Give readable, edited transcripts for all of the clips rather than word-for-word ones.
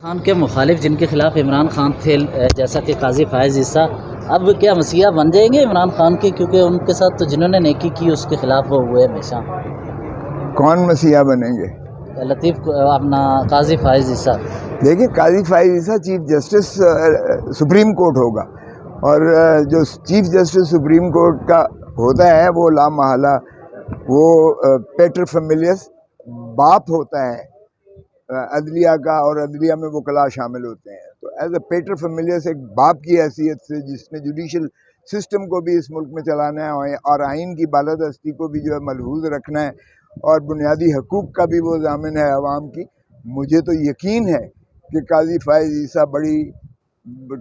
खान के मुखालिफ जिनके खिलाफ इमरान खान थे, जैसा कि काजी फायज़ ईसा, अब क्या मसीहा बन जाएंगे इमरान खान के? क्योंकि उनके साथ तो जिन्होंने नेकी की उसके खिलाफ वो हुए हमेशा। कौन मसीहा बनेंगे? लतीफ़ अपना काजी फायज़ ईसा। देखिए, काजी फायज़ ईसा चीफ जस्टिस सुप्रीम कोर्ट होगा, और जो चीफ जस्टिस सुप्रीम कोर्ट का होता है वो लामहला वो पेटर फेमिलियस बाप होता है अदलिया का, और अदलिया में वकला शामिल होते हैं। तो एज ए पेटर फेमिलियस एक बाप की हैसियत से, जिसने जुडिशल सिस्टम को भी इस मुल्क में चलाना है और आइन की बालादस्ती को भी जो है मलहूज रखना है, और बुनियादी हकूक़ का भी वो ज़ामिन है अवाम की, मुझे तो यकीन है कि काजी फायज़ ईसा बड़ी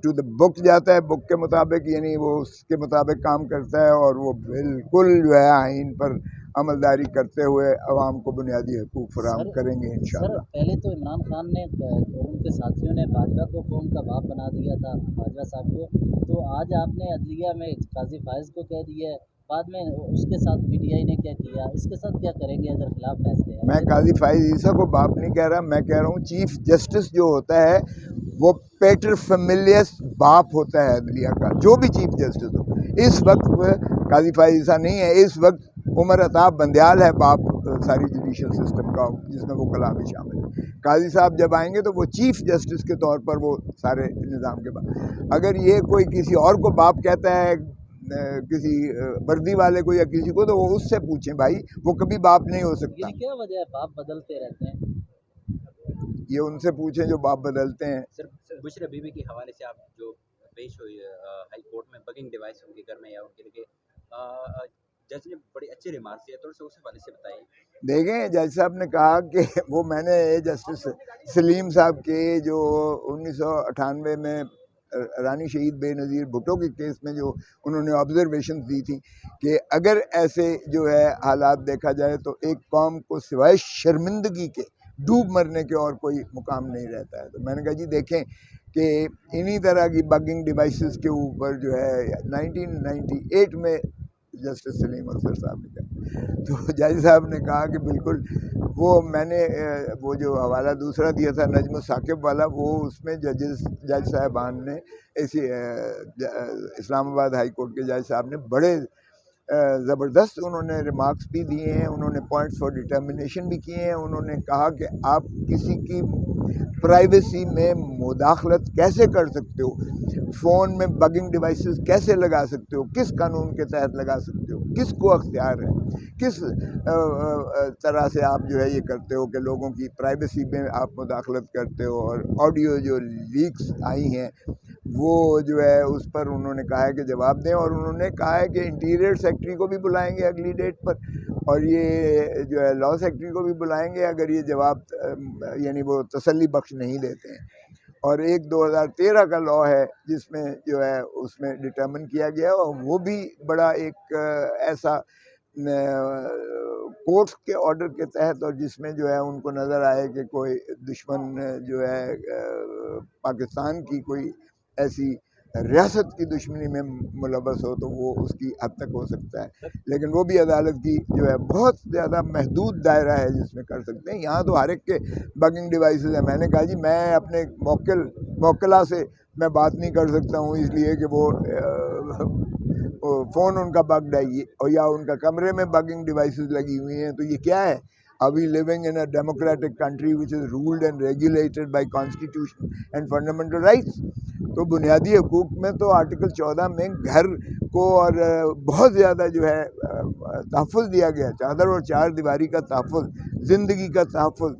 टू द बुक जाता है, बुक के मुताबिक, यानी वो उसके मुताबिक काम करता है, और वो बिल्कुल जो है आइन पर अमलदारी करते हुए अवाम को बुनियादी हकूक़ फराहम करेंगे इंशाअल्लाह। पहले तो इमरान खान ने और उनके साथियों ने बाजवा को कौम का बाप बना दिया था, बाजवा साहब को, तो आज आपने अदलिया में काजी फायज़ को कह दिया है, बाद में उसके साथ पीटीआई ने क्या किया, इसके साथ क्या करेंगे अगर खिलाफ फैसले हैं? मैं काजी फायज़ ईसा को बाप नहीं कह रहा, मैं कह रहा हूँ चीफ जस्टिस जो होता है वो पेटर फेमिलियस बाप होता है अदलिया का, जो भी चीफ जस्टिस हो। इस वक्त काजी फायज़ ईसा नहीं है, इस वक्त उमर अताब बंदयाल है बाप सारी जुडिशल सिस्टम का, जिसमें वो कला भी शामिल है। काजी साहब जब आएंगे तो वो चीफ जस्टिस के तौर पर वो सारे निज़ाम के बाद, अगर ये कोई किसी और को बाप कहता है, किसी वर्दी वाले को या किसी को, तो वो उससे पूछें भाई, वो कभी बाप नहीं हो सकता। क्या वजह है बाप बदलते रहते हैं? ये उनसे पूछें जो बाप बदलते हैं। सिर्फ बुशरा बीबी के हवाले से आप जो पेश हुई हाई कोर्ट में बगिंग डिवाइस उनके घर में या उनके लिए, जज ने बड़े अच्छे रिमार्क्स दिए, थोड़ा सा उस हवाले से बताइए। देखें, जज साहब ने कहा कि वो मैंने जस्टिस सलीम साहब के जो 1998 में रानी शहीद बेनज़ीर भुट्टो के केस में जो उन्होंने ऑब्जर्वेशन दी थी कि अगर ऐसे जो है हालात देखा जाए तो एक कौम को सिवाय शर्मिंदगी के डूब मरने के और कोई मुकाम नहीं रहता है। तो मैंने कहा जी देखें कि इन्हीं तरह की बगिंग डिवाइसेस के ऊपर जो है 1998 में जस्टिस सलीम अख्तर साहब ने कहा, तो जज साहब ने कहा कि बिल्कुल वो मैंने वो जो हवाला दूसरा दिया था नजम साकिब वाला, वो उसमें जज साहबान ने ऐसी इस्लामाबाद हाई कोर्ट के जज साहब ने बड़े ज़बरदस्त उन्होंने रिमार्क्स भी दिए हैं, उन्होंने पॉइंट्स फॉर डिटर्मिनेशन भी किए हैं। उन्होंने कहा कि आप किसी की प्राइवेसी में मुदाखलत कैसे कर सकते हो, फ़ोन में बगिंग डिवाइसेस कैसे लगा सकते हो, किस कानून के तहत लगा सकते हो, किसको अख्तियार है, किस तरह से आप जो है ये करते हो कि लोगों की प्राइवेसी में आप मुदाखलत करते हो। और ऑडियो जो लीक्स आई हैं वो जो है उस पर उन्होंने कहा है कि जवाब दें, और उन्होंने कहा है कि इंटीरियर सेक्रेटरी को भी बुलाएंगे अगली डेट पर, और ये जो है लॉ सेक्रेटरी को भी बुलाएंगे अगर ये जवाब यानी वो तसल्ली बख्श नहीं देते हैं। और एक 2013 का लॉ है जिसमें जो है उसमें डिटर्मिन किया गया, और वो भी बड़ा एक ऐसा कोर्ट के ऑर्डर के तहत, और जिसमें जो है उनको नज़र आए कि कोई दुश्मन जो है पाकिस्तान की कोई ऐसी रियासत की दुश्मनी में मुलव्वस हो तो वो उसकी हद तक हो सकता है, लेकिन वो भी अदालत की जो है बहुत ज़्यादा महदूद दायरा है जिसमें कर सकते हैं। यहाँ तो हर एक के बगिंग डिवाइसेस है। मैंने कहा जी मैं अपने मोक्किला से मैं बात नहीं कर सकता हूँ, इसलिए कि वो फ़ोन उनका बग्ड है, ये और या उनका कमरे में बगिंग डिवाइसेस लगी हुई हैं, तो ये क्या है? Are we living in a democratic country which is ruled and regulated by constitution and fundamental rights? तो बुनियादी हकूक़ में तो आर्टिकल 14 में घर को और बहुत ज़्यादा जो है तहफ़्फ़ुज़ दिया गया, चादर और चार दीवारी का तहफ़्फ़ुज़, ज़िंदगी का तहफ़्फ़ुज़,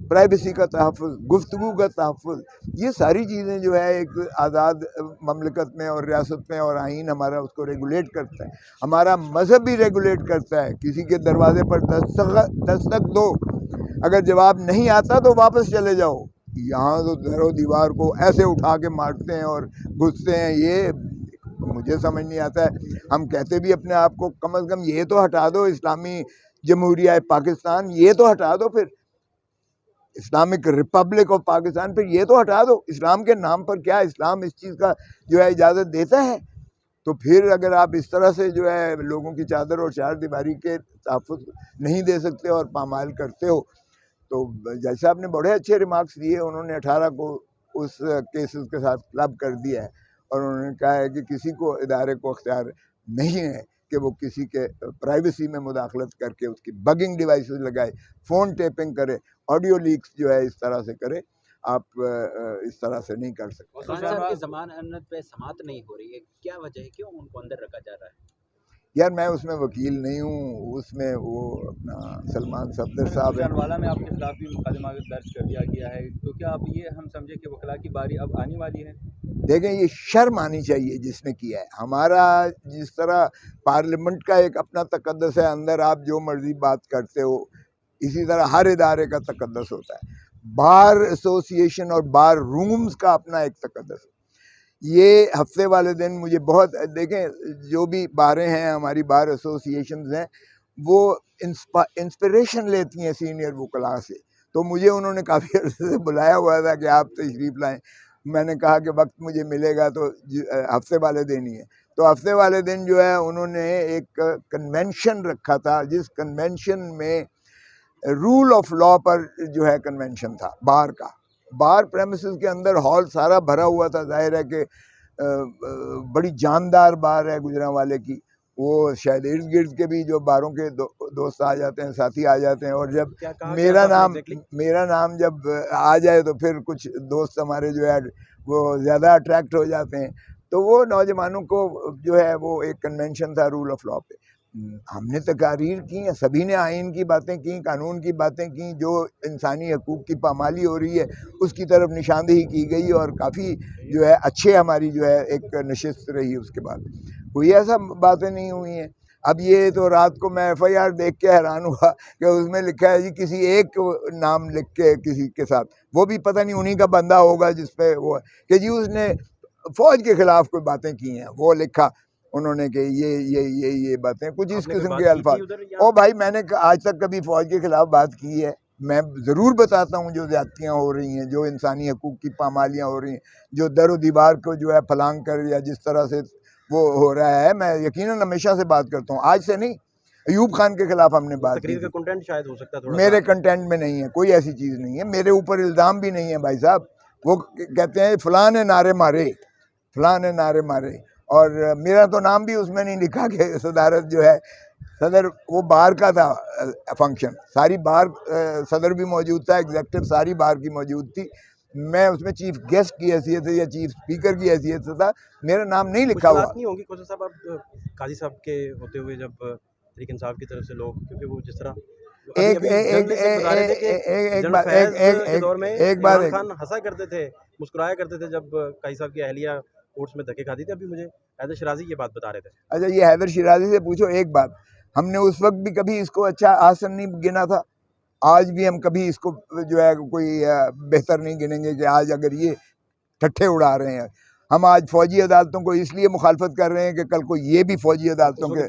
प्राइवेसी का तहफ़्फ़ुज़, गुफ्तगू का तहफ़्फ़ुज़, ये सारी चीज़ें जो है एक आज़ाद ममलकत में और रियासत में, और आइन हमारा उसको रेगुलेट करता है, हमारा मज़हब भी रेगुलेट करता है। किसी के दरवाजे पर दस्तक दो, अगर जवाब नहीं आता तो वापस चले जाओ। यहाँ तो दरो दीवार को ऐसे उठा के मारते हैं और घुसते हैं, ये मुझे समझ नहीं आता है। हम कहते भी अपने आप को कम अज़ कम ये तो हटा दो, इस्लामी जमहूरिया पाकिस्तान ये तो हटा दो, फिर इस्लामिक रिपब्लिक ऑफ पाकिस्तान फिर ये तो हटा दो। इस्लाम के नाम पर क्या इस्लाम इस चीज़ का जो है इजाज़त देता है? तो फिर अगर आप इस तरह से जो है लोगों की चादर और चार दीवारी के तहफ़्फ़ुज़ नहीं दे सकते और पामाल करते हो, तो जज साहब ने बड़े अच्छे रिमार्क्स दिए। उन्होंने 18 को उस केसेस के साथ क्लब कर दिया है और उन्होंने कहा है कि किसी को इदारे को अख्तियार नहीं है कि वो किसी के प्राइवेसी में मुदाखलत करके उसकी बगिंग डिवाइसेस लगाए, फ़ोन टेपिंग करे, ऑडियो लीक्स जो है इस तरह से करे। आप इस तरह से नहीं कर सकते। खान साहब की ज़मानत पे समाअत नहीं हो रही है, क्या वजह है, क्यों उनको अंदर रखा जा रहा है? यार मैं उसमें वकील नहीं हूँ, उसमें वो अपना सलमान सफदर साहब हैं। गुजरांवाला में आपके खिलाफ भी मुकदमा दर्ज कर दिया गया है, तो क्या अब ये हम समझे कि वकला की बारी अब आने वाली है? देखें, ये शर्म आनी चाहिए जिसने किया है। हमारा जिस तरह पार्लियामेंट का एक अपना तकद्दस है, अंदर आप जो मर्जी बात करते हो, इसी तरह हर इदारे का तकद्दस होता है। बार एसोसिएशन और बार रूम्स का अपना एक तकद्दस है। ये हफ्ते वाले दिन मुझे बहुत, देखें जो भी बारें हैं हमारी बार एसोसिएशंस हैं, वो इंस्पिरेशन लेती हैं सीनियर वकला से। तो मुझे उन्होंने काफ़ी अर्से से बुलाया हुआ था कि आप तशरीफ़ लाएं। मैंने कहा कि वक्त मुझे मिलेगा तो हफ्ते वाले दिन ही है। तो हफ्ते वाले दिन जो है उन्होंने एक कन्वेंशन रखा था, जिस कन्वेंशन में रूल ऑफ लॉ पर जो है कन्वेंशन था बार का। बार प्रेमिसेस के अंदर हॉल सारा भरा हुआ था। जाहिर है कि बड़ी जानदार बार है गुजरांवाले की। वो शायद इर्द गिर्द के भी जो बारों के दोस्त आ जाते हैं, साथी आ जाते हैं, और जब मेरा नाम जब आ जाए तो फिर कुछ दोस्त हमारे जो है वो ज़्यादा अट्रैक्ट हो जाते हैं। तो वो नौजवानों को जो है वो एक कन्वेंशन था रूल ऑफ लॉ पे। हमने तकारीर की हैं, सभी ने आइन की बातें की, कानून की बातें की, जो इंसानी हकूक़ की पामाली हो रही है उसकी तरफ निशानदेही की गई और काफ़ी जो है अच्छे हमारी जो है एक नशिस्त रही। उसके बाद कोई ऐसा बातें नहीं हुई हैं। अब ये तो रात को मैं FIR देख के हैरान हुआ कि उसमें लिखा है जी किसी एक नाम लिख के किसी के साथ, वो भी पता नहीं उन्हीं का बंदा होगा जिस पे वो कि जी उसने फ़ौज के ख़िलाफ़ कोई बातें की हैं। वो लिखा उन्होंने कि ये बातें कुछ इस किस्म के अल्फाज। ओ भाई, मैंने आज तक कभी फ़ौज के ख़िलाफ़ बात की है? मैं ज़रूर बताता हूँ जो ज़्यादतियाँ हो रही हैं, जो इंसानी हकूक़ की पामालियाँ हो रही हैं, जो दर व दीवार को जो है फलांग कर या जिस तरह से वो हो रहा है, मैं यकीनन हमेशा से बात करता हूँ, आज से नहीं। अयूब खान के खिलाफ हमने बात की। का कंटेंट शायद हो सकता है थोड़ा मेरे कंटेंट में नहीं है, कोई ऐसी चीज़ नहीं है, मेरे ऊपर इल्ज़ाम भी नहीं है भाई साहब। वो कहते हैं फ़लाँ ने नारे मारे, फ़लाँ ने नारे मारे, और मेरा तो नाम भी उसमें नहीं लिखा कि सदारत जो है सदर, वो बार का था फंक्शन, सारी बार सदर भी मौजूद था, एग्जेक्टिव सारी बार की मौजूद थी। मैं उसमें चीफ गेस्ट की हैसियत से या चीफ स्पीकर की हैसियत से था, मेरा नाम नहीं लिखा हुआ। नहीं होंगी खोसा साहब अब काजी साहब के होते हुए जब तहरीक इंसाफ की तरफ से लोग, क्योंकि वो जिस तरह एक बार खान हंसा करते थे, मुस्कुराया करते थे जब काजी साहब की अहलिया कोर्ट्स में धक्के खाती थी। अभी मुझे हैदर शिराजी ये बात बता रहे थे। अच्छा, ये हैदर शिराजी से पूछो एक बात, हमने उस वक्त भी कभी इसको अच्छा आसन नहीं गिना था, आज भी हम कभी इसको जो है कोई बेहतर नहीं गिनेंगे कि आज अगर ये ठट्ठे उड़ा रहे हैं। हम आज फौजी अदालतों को इसलिए मुखालफत कर रहे हैं कि कल को ये भी फौजी अदालतों के